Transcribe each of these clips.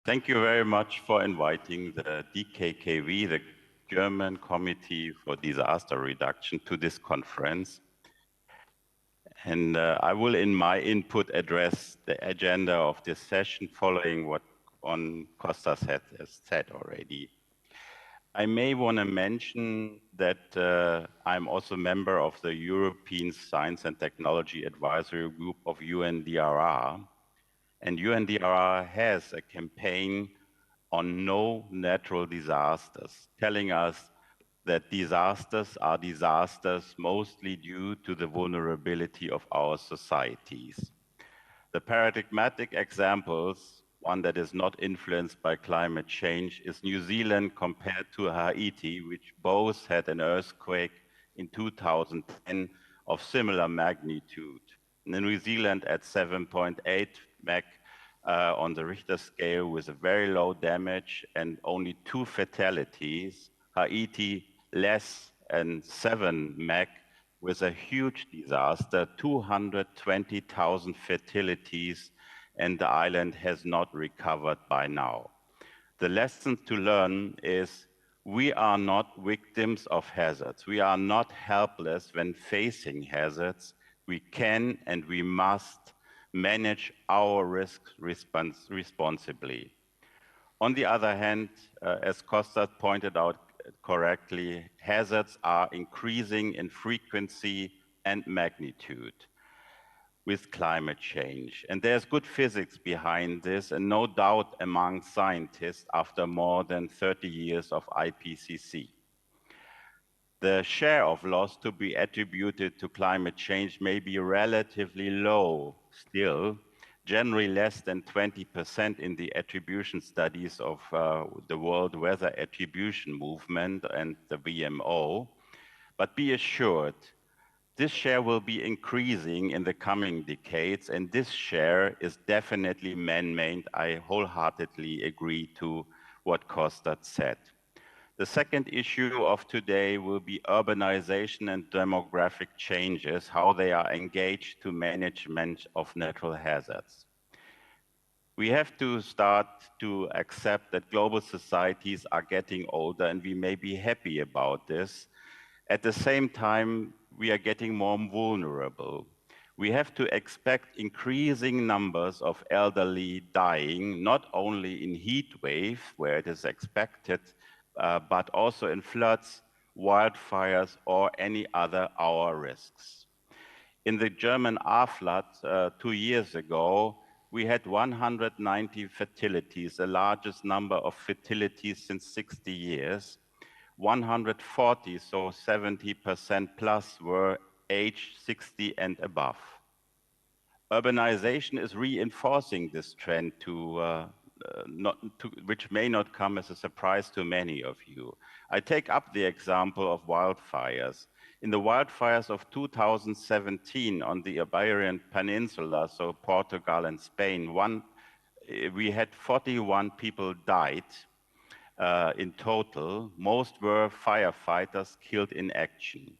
Thank you very much for inviting the DKKV, the German Committee for Disaster Reduction, to this conference. And I will, in my input, address the agenda of this session following what Costas has said already. I may want to mention that I'm also a member of the European Science and Technology Advisory Group of UNDRR. And UNDRR has a campaign on no natural disasters, telling us that disasters are disasters mostly due to the vulnerability of our societies. The paradigmatic examples, one that is not influenced by climate change, is New Zealand compared to Haiti, which both had an earthquake in 2010 of similar magnitude. New Zealand at 7.8 Mac on the Richter scale with a very low damage and only 2 fatalities. Haiti less than 7 Mac with a huge disaster, 220,000 fatalities, and the island has not recovered by now. The lesson to learn is we are not victims of hazards. We are not helpless when facing hazards. We can and we must manage our risks responsibly. On the other hand, as Kostas pointed out correctly, hazards are increasing in frequency and magnitude with climate change. And there's good physics behind this, and no doubt among scientists after more than 30 years of IPCC. The share of loss to be attributed to climate change may be relatively low still, generally less than 20% in the attribution studies of the World Weather Attribution Movement and the WMO. But be assured, this share will be increasing in the coming decades, and this share is definitely man-made. I wholeheartedly agree to what Kostas said. The second issue of today will be urbanization and demographic changes, how they are engaged to management of natural hazards. We have to start to accept that global societies are getting older, and we may be happy about this. At the same time, we are getting more vulnerable. We have to expect increasing numbers of elderly dying, not only in heat wave, where it is expected, but also in floods, wildfires, or any other hour risks. In the German R flood 2 years ago, we had 190 fatalities, the largest number of fatalities since 60 years. 140, so 70% plus, were age 60 and above. Urbanization is reinforcing this trend which may not come as a surprise to many of you. I take up the example of wildfires. In the wildfires of 2017 on the Iberian Peninsula, so Portugal and Spain, we had 41 people died in total. Most were firefighters killed in action.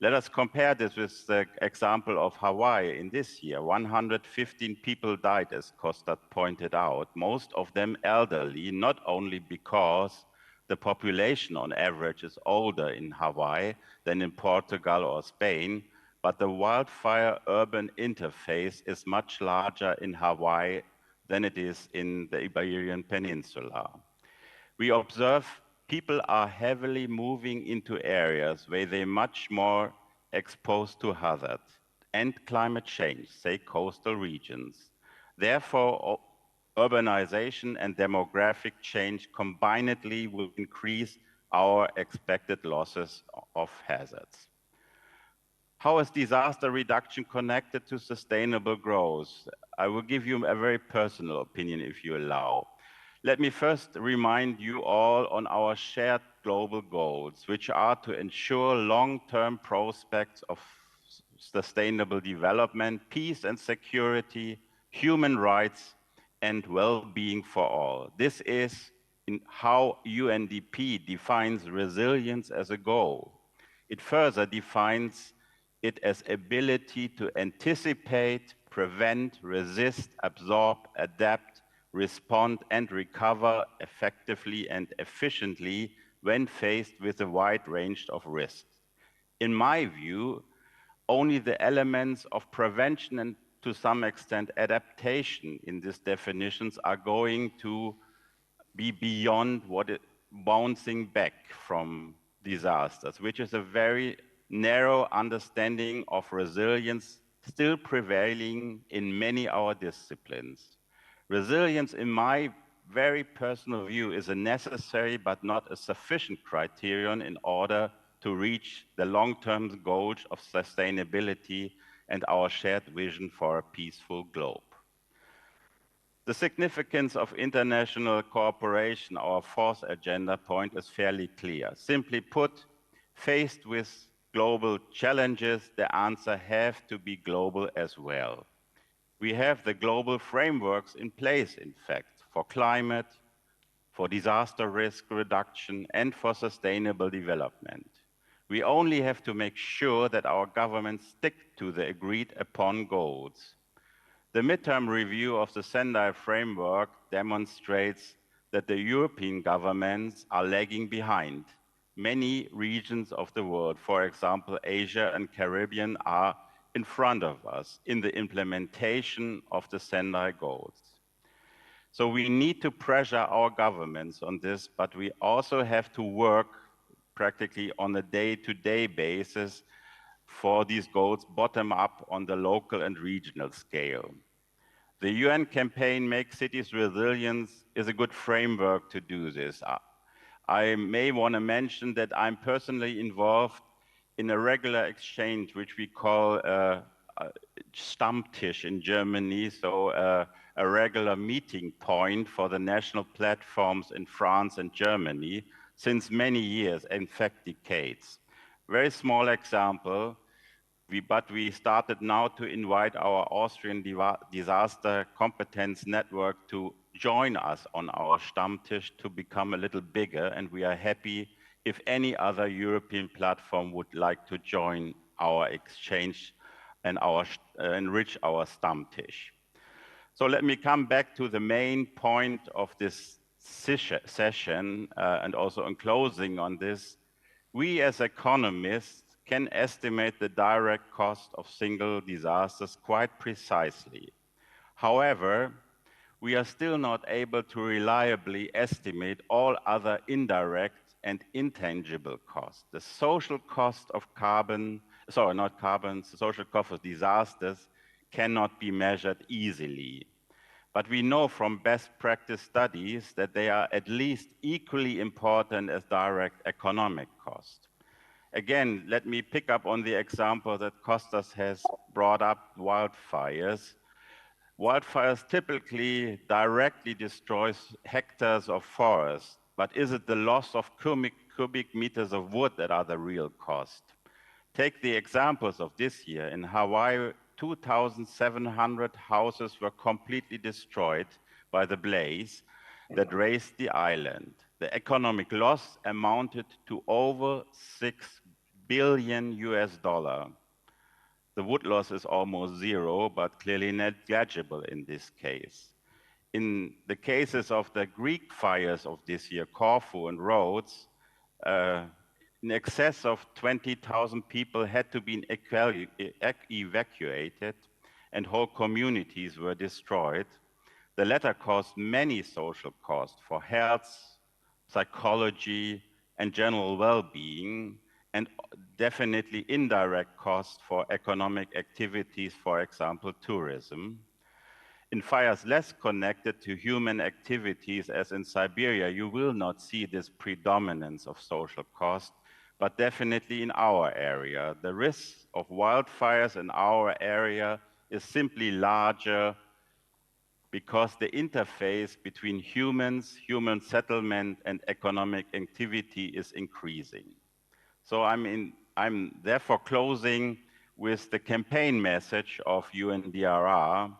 Let us compare this with the example of Hawaii in this year. 115 people died, as Kostas pointed out, most of them elderly, not only because the population on average is older in Hawaii than in Portugal or Spain, but the wildfire-urban interface is much larger in Hawaii than it is in the Iberian Peninsula. We observe people are heavily moving into areas where they're much more exposed to hazard and climate change, say coastal regions. Therefore, urbanization and demographic change combinedly will increase our expected losses of hazards. How is disaster reduction connected to sustainable growth? I will give you a very personal opinion if you allow. Let me first remind you all on our shared global goals, which are to ensure long-term prospects of sustainable development, peace and security, human rights, and well-being for all. This is how UNDP defines resilience as a goal. It further defines it as ability to anticipate, prevent, resist, absorb, adapt, respond and recover effectively and efficiently when faced with a wide range of risks. In my view, only the elements of prevention and to some extent adaptation in these definitions are going to be beyond bouncing back from disasters, which is a very narrow understanding of resilience still prevailing in many our disciplines. Resilience, in my very personal view, is a necessary but not a sufficient criterion in order to reach the long-term goals of sustainability and our shared vision for a peaceful globe. The significance of international cooperation, our fourth agenda point, is fairly clear. Simply put, faced with global challenges, the answer has to be global as well. We have the global frameworks in place, in fact, for climate, for disaster risk reduction, and for sustainable development. We only have to make sure that our governments stick to the agreed upon goals. The midterm review of the Sendai framework demonstrates that the European governments are lagging behind. Many regions of the world, for example, Asia and Caribbean, are in front of us in the implementation of the Sendai goals. So we need to pressure our governments on this, but we also have to work practically on a day-to-day basis for these goals bottom up on the local and regional scale. The UN campaign Make Cities Resilient is a good framework to do this. I may want to mention that I'm personally involved in a regular exchange, which we call Stammtisch in Germany, so a regular meeting point for the national platforms in France and Germany since many years, in fact decades. Very small example, but we started now to invite our Austrian disaster competence network to join us on our Stammtisch to become a little bigger, and we are happy if any other European platform would like to join our exchange and enrich our Stammtisch. So let me come back to the main point of this session and also in closing on this. We as economists can estimate the direct cost of single disasters quite precisely. However, we are still not able to reliably estimate all other indirect and intangible costs. The social cost of social cost of disasters cannot be measured easily. But we know from best practice studies that they are at least equally important as direct economic cost. Again, let me pick up on the example that Kostas has brought up, wildfires. Wildfires typically directly destroy hectares of forest, but is it the loss of cubic meters of wood that are the real cost? Take the examples of this year. In Hawaii, 2,700 houses were completely destroyed by the blaze that razed the island. The economic loss amounted to over $6 billion US. The wood loss is almost zero, but clearly negligible in this case. In the cases of the Greek fires of this year, Corfu and Rhodes, in excess of 20,000 people had to be evacuated and whole communities were destroyed. The latter caused many social costs for health, psychology, and general well-being, and definitely indirect costs for economic activities, for example, tourism. In fires less connected to human activities, as in Siberia, you will not see this predominance of social cost, but definitely in our area. The risk of wildfires in our area is simply larger because the interface between humans, human settlement, and economic activity is increasing. So I'm therefore closing with the campaign message of UNDRR.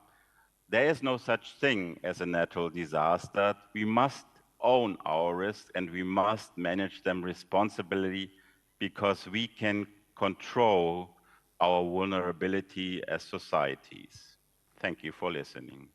There is no such thing as a natural disaster. We must own our risks and we must manage them responsibly because we can control our vulnerability as societies. Thank you for listening.